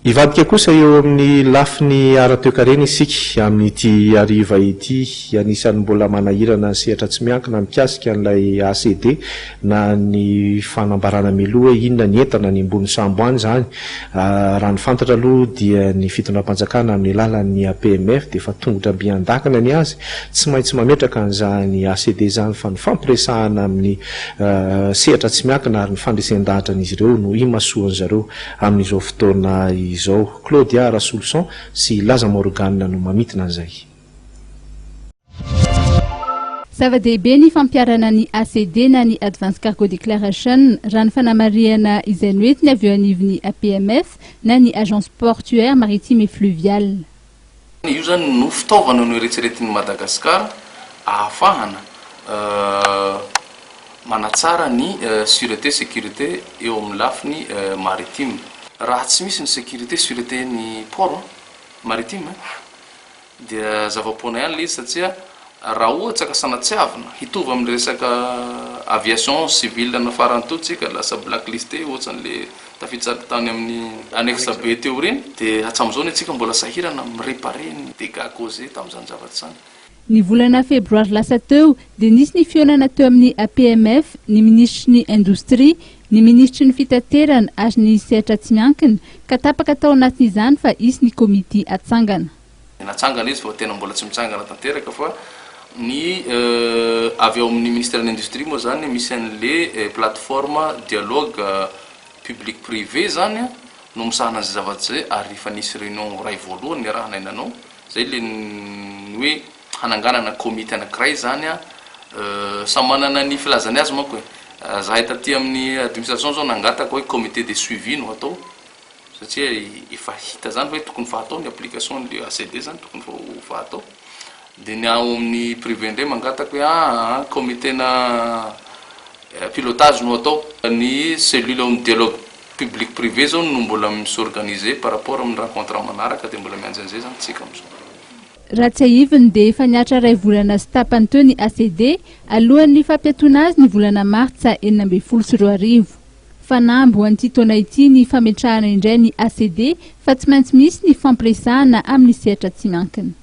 Ivadika kosa eo amin'ny lafiny ara-toekarena isika amin'ity ariva ity, anisan'ny mbola manahirana sehatra tsy miankina mikasika an'ilay ACD na ny fanambarana miloha inona ny entana ny ambony sambo any zany. Raha ny fantatra aloha dia ny fitondram-panjakana amin'ny alalan'ny APMF dia efa tongotra mbiandakana ny azy, tsy maintsy mametraka an'izany ACD zany fa ny fampiresahana amin'ny sehatra tsy miankina ary ny fandresen-dahatra an'izy ireo no imasoan'ny zareo amin'izao fotoana izao. Claudia Rasoluson sy Laza Morgane no mamitina an'izay. Zava-dehibe ny fampiarana ny ACD na ny Advance Cargo Declaration raha ny fanamariana izay noentiny avy eo anivon'ny APMF na ny Agence Portuaire Maritime et Fluviale. Io zany no fitaovana no eritreretin'ny Madagasikara ahafahana manatsara ny sûreté sécurité eo amin'ny lafiny maritime. Raha tsy misy ny sécurité sûreté ny port maritime dia zava-poana ihany le izy satria raha ohatra ka sanatsiavina hitovy amin'ny resaka aviation civile na farantotsika lasa blacklisté ohatran'le tafitsary tany amin'ny annexe B teo reny dia hatram'izao ny atsika mbola sahirana miréparer ny dégâts causés tamin'izany zavatra zany. Ny volana febroary lasa teo dia nisy ny fionana teo amin'ny APMF ny ministry ny industrie, ny ministry ny fitaterana ary ny sehatra tsy miankina ka tapaka tao anatin'izany fa isy ny komity atsangana. Natsangana izy fa tena mbola tsy mitsangana tanteraka fa ny avy ao amin'ny ministère de l'industrie moa zany misy an'le plateforme dialogue public privé zany no misahana azy zavatra ary fa nisy réunion ray voalohany arahana inanao zay le hoe hananganana komité anankiray zany samy manana ny filazany azy manko zahay taty amin'ny administration zao nangataka hoe comité de suivi no atao satria efa hita zany hoe tokony fahatao ny application ny ACD zany tokony fahatao dia ny ao amin'ny privé ndray mangataka hoe comité na pilotage no atao ny cellule amin'ny dialogue public privé zao no mbola misorganiser par rapport amin'ny rencontre manaraka dia mbola mianjy an'izay zany tsika amin'izao. Raha tsy ahiviny dia efa niatra ray volana sy tapany teo ny ACD alohan'ny fampiatoana azy ny volana martsa 2024. Fanamby ho an'ity taona ity ny fametrahana indray ny ACD fa tsy maintsy misy ny fampiresahana amin'ny sehatra tsy miankina.